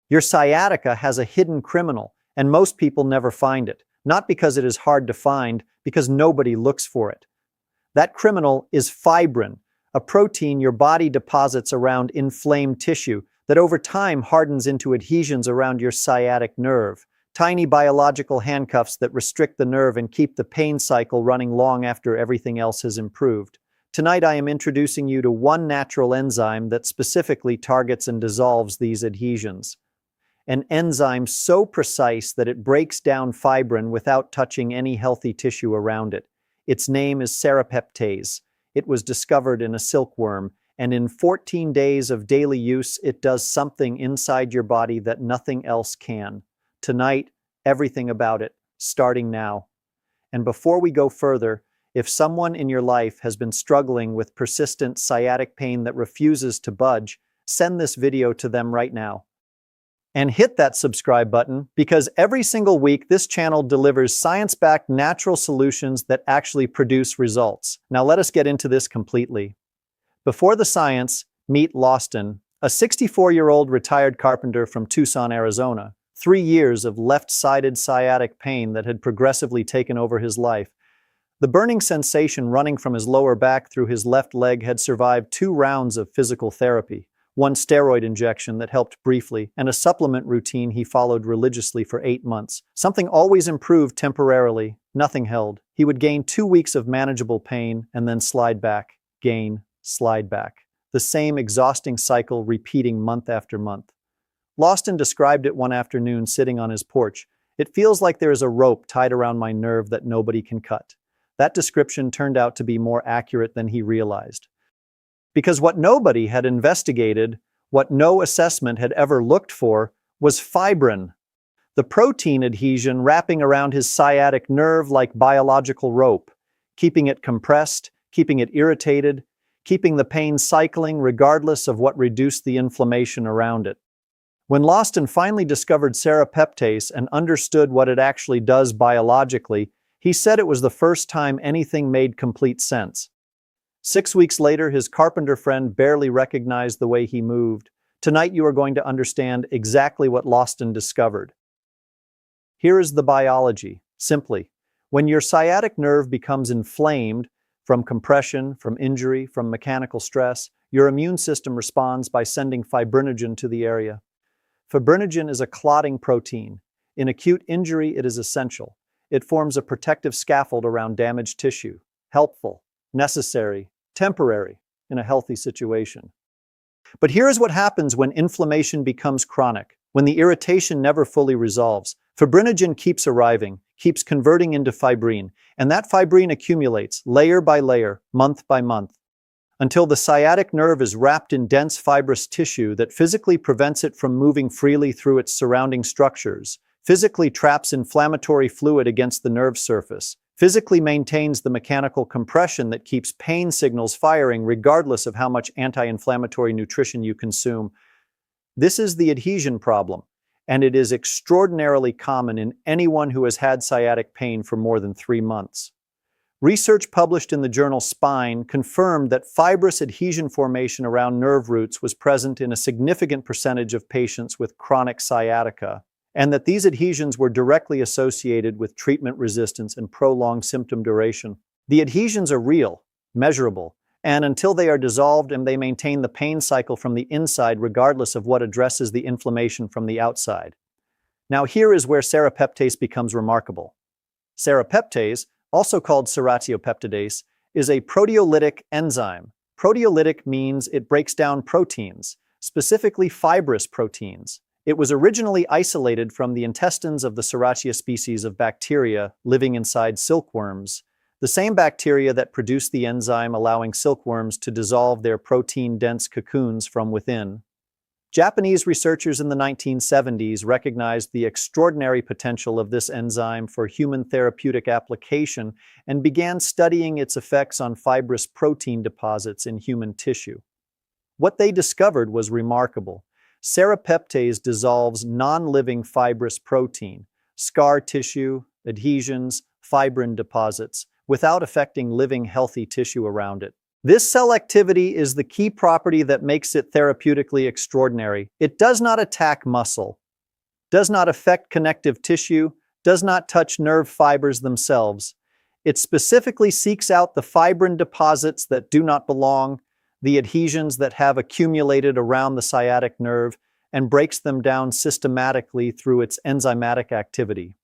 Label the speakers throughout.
Speaker 1: Your sciatica has a hidden criminal, and most people never find it. Not because it is hard to find, because nobody looks for it. That criminal is fibrin, a protein your body deposits around inflamed tissue that over time hardens into adhesions around your sciatic nerve. Tiny biological handcuffs that restrict the nerve and keep the pain cycle running long after everything else has improved. Tonight I am introducing you to one natural enzyme that specifically targets and dissolves these adhesions. An enzyme so precise that it breaks down fibrin without touching any healthy tissue around it. Its name is serrapeptase. It was discovered in a silkworm, and in 14 days of daily use, it does something inside your body that nothing else can. Tonight, everything about it, starting now. And before we go further, if someone in your life has been struggling with persistent sciatic pain that refuses to budge, send this video to them right now. And hit that subscribe button, because every single week this channel delivers science-backed natural solutions that actually produce results. Now let us get into this completely. Before the science, meet Lawston, a 64-year-old retired carpenter from Tucson, Arizona. 3 years of left-sided sciatic pain that had progressively taken over his life. The burning sensation running from his lower back through his left leg had survived 2 rounds of physical therapy. 1 steroid injection that helped briefly, and a supplement routine he followed religiously for 8 months. Something always improved temporarily, nothing held. He would gain 2 weeks of manageable pain and then slide back, gain, slide back. The same exhausting cycle repeating month after month. Lawston described it one afternoon sitting on his porch. It feels like there is a rope tied around my nerve that nobody can cut. That description turned out to be more accurate than he realized. Because what nobody had investigated, what no assessment had ever looked for, was fibrin, the protein adhesion wrapping around his sciatic nerve like biological rope, keeping it compressed, keeping it irritated, keeping the pain cycling regardless of what reduced the inflammation around it. When Lawston finally discovered serrapeptase and understood what it actually does biologically, he said it was the first time anything made complete sense. 6 weeks later, his carpenter friend barely recognized the way he moved. Tonight you are going to understand exactly what Lawston discovered. Here is the biology. Simply, when your sciatic nerve becomes inflamed from compression, from injury, from mechanical stress, your immune system responds by sending fibrinogen to the area. Fibrinogen is a clotting protein. In acute injury, it is essential. It forms a protective scaffold around damaged tissue. Helpful, necessary, temporary in a healthy situation. But here is what happens when inflammation becomes chronic, when the irritation never fully resolves. Fibrinogen keeps arriving, keeps converting into fibrin, and that fibrin accumulates layer by layer, month by month, until the sciatic nerve is wrapped in dense fibrous tissue that physically prevents it from moving freely through its surrounding structures, physically traps inflammatory fluid against the nerve surface, physically maintains the mechanical compression that keeps pain signals firing regardless of how much anti-inflammatory nutrition you consume. This is the adhesion problem, and it is extraordinarily common in anyone who has had sciatic pain for more than 3 months. Research published in the journal Spine confirmed that fibrous adhesion formation around nerve roots was present in a significant percentage of patients with chronic sciatica, and that these adhesions were directly associated with treatment resistance and prolonged symptom duration. The adhesions are real, measurable, and until they are dissolved and they maintain the pain cycle from the inside regardless of what addresses the inflammation from the outside. Now here is where serrapeptase becomes remarkable. Serrapeptase, also called serratiopeptidase, is a proteolytic enzyme. Proteolytic means it breaks down proteins, specifically fibrous proteins. It was originally isolated from the intestines of the Serratia species of bacteria living inside silkworms, the same bacteria that produce the enzyme allowing silkworms to dissolve their protein-dense cocoons from within. Japanese researchers in the 1970s recognized the extraordinary potential of this enzyme for human therapeutic application and began studying its effects on fibrous protein deposits in human tissue. What they discovered was remarkable. Serrapeptase dissolves non-living fibrous protein, scar tissue, adhesions, fibrin deposits, without affecting living healthy tissue around it. This selectivity is the key property that makes it therapeutically extraordinary. It does not attack muscle, does not affect connective tissue, does not touch nerve fibers themselves. It specifically seeks out the fibrin deposits that do not belong, the adhesions that have accumulated around the sciatic nerve, and breaks them down systematically through its enzymatic activity.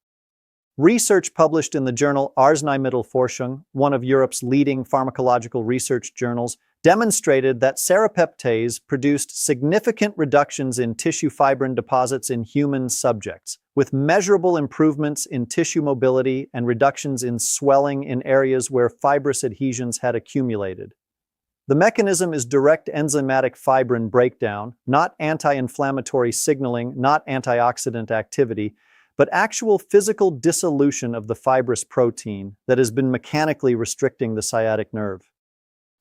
Speaker 1: Research published in the journal Arzneimittelforschung, one of Europe's leading pharmacological research journals, demonstrated that serrapeptase produced significant reductions in tissue fibrin deposits in human subjects, with measurable improvements in tissue mobility and reductions in swelling in areas where fibrous adhesions had accumulated. The mechanism is direct enzymatic fibrin breakdown, not anti-inflammatory signaling, not antioxidant activity, but actual physical dissolution of the fibrous protein that has been mechanically restricting the sciatic nerve.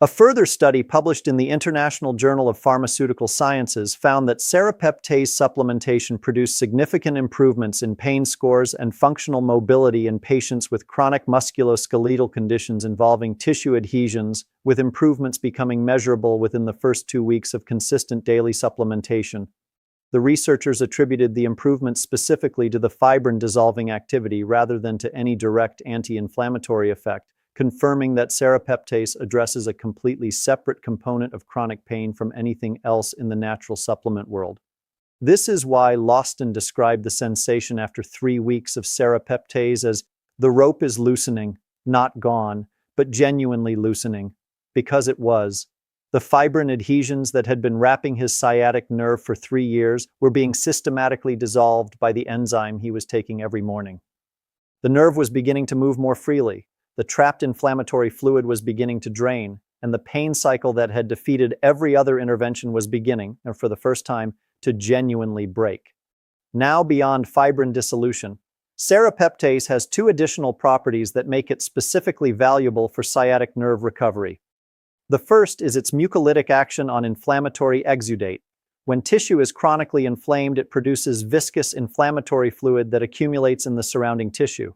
Speaker 1: A further study published in the International Journal of Pharmaceutical Sciences found that serrapeptase supplementation produced significant improvements in pain scores and functional mobility in patients with chronic musculoskeletal conditions involving tissue adhesions, with improvements becoming measurable within the first 2 weeks of consistent daily supplementation. The researchers attributed the improvements specifically to the fibrin-dissolving activity rather than to any direct anti-inflammatory effect, confirming that serrapeptase addresses a completely separate component of chronic pain from anything else in the natural supplement world. This is why Lawson described the sensation after 3 weeks of serrapeptase as the rope is loosening, not gone, but genuinely loosening, because it was. The fibrin adhesions that had been wrapping his sciatic nerve for 3 years were being systematically dissolved by the enzyme he was taking every morning. The nerve was beginning to move more freely. The trapped inflammatory fluid was beginning to drain, and the pain cycle that had defeated every other intervention was beginning, and for the first time, to genuinely break. Now beyond fibrin dissolution, serrapeptase has 2 additional properties that make it specifically valuable for sciatic nerve recovery. The first is its mucolytic action on inflammatory exudate. When tissue is chronically inflamed, it produces viscous inflammatory fluid that accumulates in the surrounding tissue.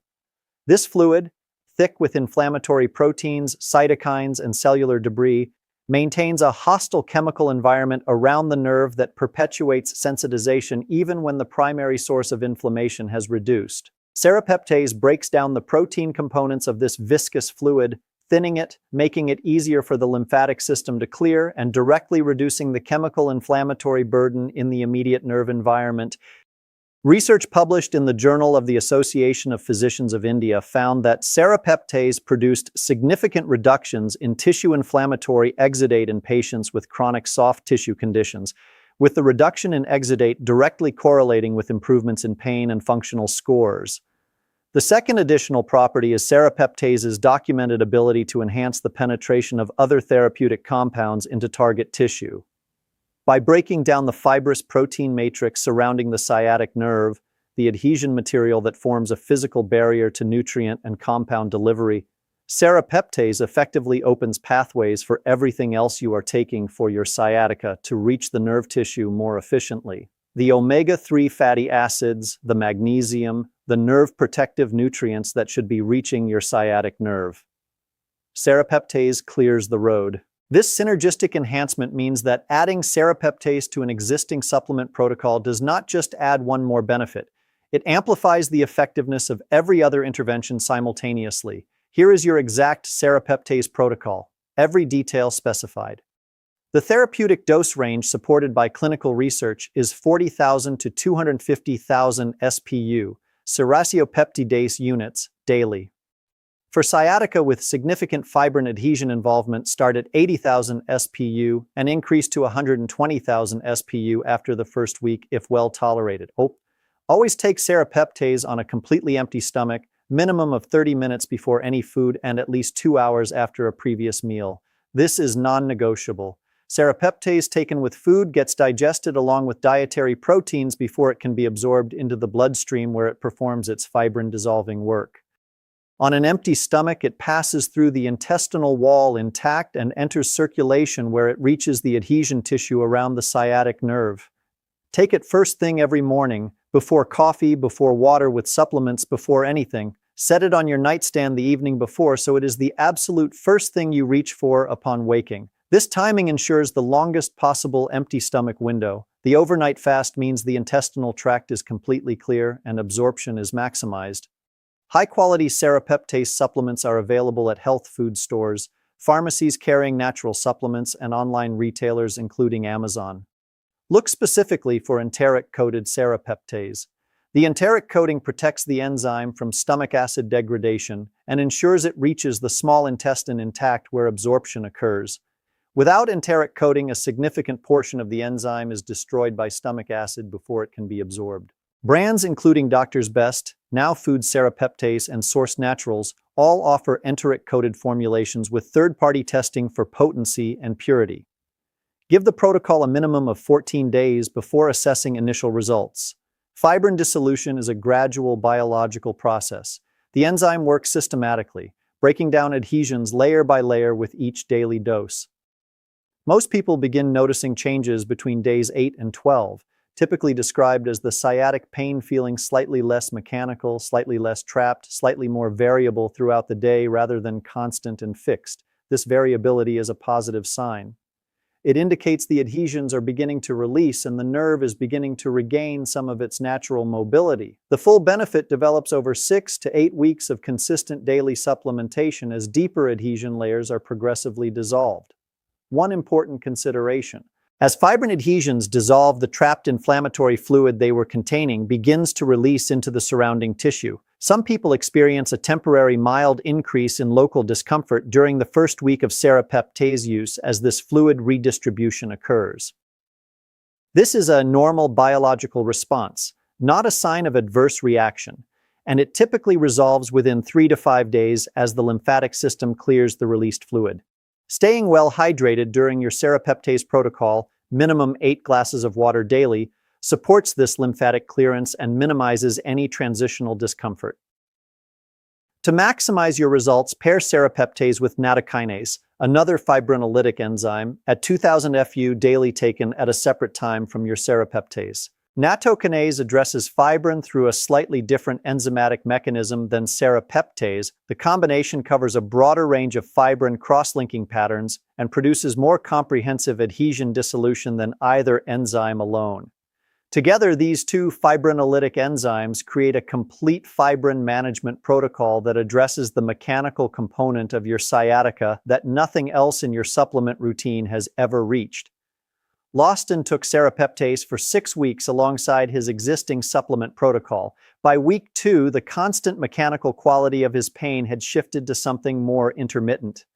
Speaker 1: This fluid, thick with inflammatory proteins, cytokines, and cellular debris, maintains a hostile chemical environment around the nerve that perpetuates sensitization even when the primary source of inflammation has reduced. Serrapeptase breaks down the protein components of this viscous fluid, thinning it, making it easier for the lymphatic system to clear, and directly reducing the chemical inflammatory burden in the immediate nerve environment. Research published in the Journal of the Association of Physicians of India found that serrapeptase produced significant reductions in tissue inflammatory exudate in patients with chronic soft tissue conditions, with the reduction in exudate directly correlating with improvements in pain and functional scores. The second additional property is serrapeptase's documented ability to enhance the penetration of other therapeutic compounds into target tissue. By breaking down the fibrous protein matrix surrounding the sciatic nerve, the adhesion material that forms a physical barrier to nutrient and compound delivery, serrapeptase effectively opens pathways for everything else you are taking for your sciatica to reach the nerve tissue more efficiently. The omega-3 fatty acids, the magnesium, the nerve protective nutrients that should be reaching your sciatic nerve. Serrapeptase clears the road. This synergistic enhancement means that adding serrapeptase to an existing supplement protocol does not just add one more benefit. It amplifies the effectiveness of every other intervention simultaneously. Here is your exact serrapeptase protocol, every detail specified. The therapeutic dose range supported by clinical research is 40,000 to 250,000 SPU, serratiopeptidase units, daily. For sciatica with significant fibrin adhesion involvement, start at 80,000 SPU and increase to 120,000 SPU after the first week if well tolerated. Always take serrapeptase on a completely empty stomach, minimum of 30 minutes before any food and at least 2 hours after a previous meal. This is non-negotiable. Serrapeptase taken with food gets digested along with dietary proteins before it can be absorbed into the bloodstream where it performs its fibrin-dissolving work. On an empty stomach, it passes through the intestinal wall intact and enters circulation where it reaches the adhesion tissue around the sciatic nerve. Take it first thing every morning, before coffee, before water with supplements, before anything. Set it on your nightstand the evening before so it is the absolute first thing you reach for upon waking. This timing ensures the longest possible empty stomach window. The overnight fast means the intestinal tract is completely clear and absorption is maximized. High-quality serapeptase supplements are available at health food stores, pharmacies carrying natural supplements, and online retailers including Amazon. Look specifically for enteric-coated serapeptase. The enteric coating protects the enzyme from stomach acid degradation and ensures it reaches the small intestine intact where absorption occurs. Without enteric coating, a significant portion of the enzyme is destroyed by stomach acid before it can be absorbed. Brands including Doctor's Best, Now Food Serapeptase, and Source Naturals all offer enteric-coated formulations with third-party testing for potency and purity. Give the protocol a minimum of 14 days before assessing initial results. Fibrin dissolution is a gradual biological process. The enzyme works systematically, breaking down adhesions layer by layer with each daily dose. Most people begin noticing changes between days 8 and 12, typically described as the sciatic pain feeling slightly less mechanical, slightly less trapped, slightly more variable throughout the day rather than constant and fixed. This variability is a positive sign. It indicates the adhesions are beginning to release and the nerve is beginning to regain some of its natural mobility. The full benefit develops over 6 to 8 weeks of consistent daily supplementation as deeper adhesion layers are progressively dissolved. One important consideration: as fibrin adhesions dissolve, the trapped inflammatory fluid they were containing begins to release into the surrounding tissue. Some people experience a temporary mild increase in local discomfort during the first week of serapeptase use as this fluid redistribution occurs. This is a normal biological response, not a sign of adverse reaction, and it typically resolves within 3 to 5 days as the lymphatic system clears the released fluid. Staying well hydrated during your serapeptase protocol, minimum 8 glasses of water daily, supports this lymphatic clearance and minimizes any transitional discomfort. To maximize your results, pair serapeptase with nattokinase, another fibrinolytic enzyme, at 2000 FU daily taken at a separate time from your serapeptase. Nattokinase addresses fibrin through a slightly different enzymatic mechanism than serapeptase. The combination covers a broader range of fibrin cross-linking patterns and produces more comprehensive adhesion dissolution than either enzyme alone. Together, these two fibrinolytic enzymes create a complete fibrin management protocol that addresses the mechanical component of your sciatica that nothing else in your supplement routine has ever reached. Lawston took serapeptase for 6 weeks alongside his existing supplement protocol. By week 2, the constant mechanical quality of his pain had shifted to something more intermittent.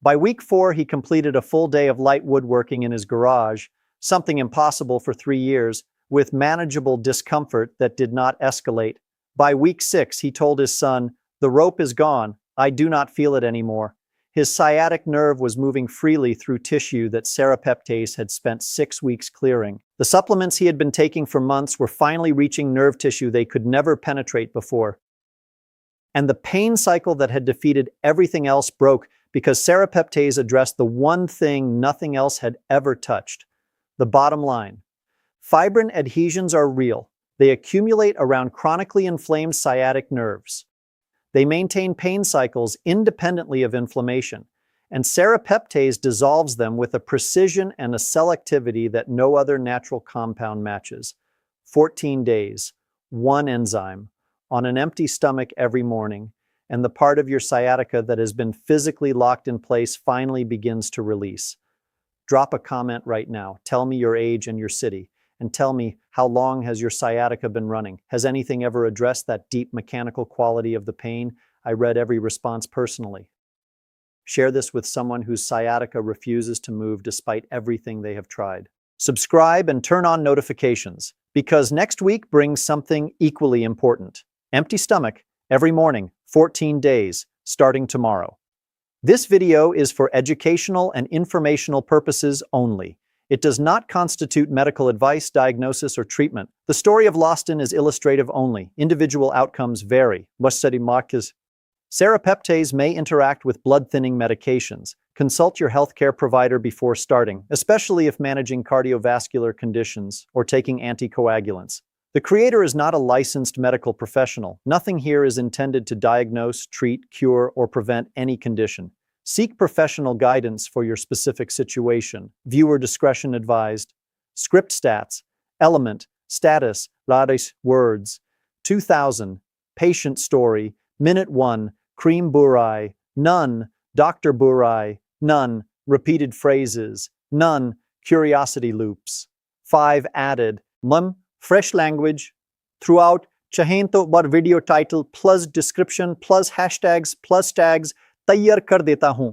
Speaker 1: By week 4, he completed a full day of light woodworking in his garage, something impossible for 3 years, with manageable discomfort that did not escalate. By week 6, he told his son, "The rope is gone. I do not feel it anymore." His sciatic nerve was moving freely through tissue that serapeptase had spent 6 weeks clearing. The supplements he had been taking for months were finally reaching nerve tissue they could never penetrate before. And the pain cycle that had defeated everything else broke because serapeptase addressed the one thing nothing else had ever touched: the bottom line. Fibrin adhesions are real. They accumulate around chronically inflamed sciatic nerves. They maintain pain cycles independently of inflammation, and serapeptase dissolves them with a precision and a selectivity that no other natural compound matches. 14 days, 1 enzyme, on an empty stomach every morning, and the part of your sciatica that has been physically locked in place finally begins to release. Drop a comment right now. Tell me your age and your city. And tell me, how long has your sciatica been running? Has anything ever addressed that deep mechanical quality of the pain? I read every response personally. Share this with someone whose sciatica refuses to move despite everything they have tried. Subscribe and turn on notifications, because next week brings something equally important. Empty stomach, every morning, 14 days, starting tomorrow. This video is for educational and informational purposes only. It does not constitute medical advice, diagnosis, or treatment. The story of Lawston is illustrative only. Individual outcomes vary. Serapeptase may interact with blood-thinning medications. Consult your healthcare provider before starting, especially if managing cardiovascular conditions or taking anticoagulants. The creator is not a licensed medical professional. Nothing here is intended to diagnose, treat, cure, or prevent any condition. Seek professional guidance for your specific situation. Viewer discretion advised. Script stats. Element. Status. Radis. Words. 2000. Patient story. Minute 1. Cream burai. None. Dr. burai. None. Repeated phrases. None. Curiosity loops. 5. Added. Fresh language. Throughout. Chahen to bar video title plus description plus hashtags plus tags तैयार कर देता हूं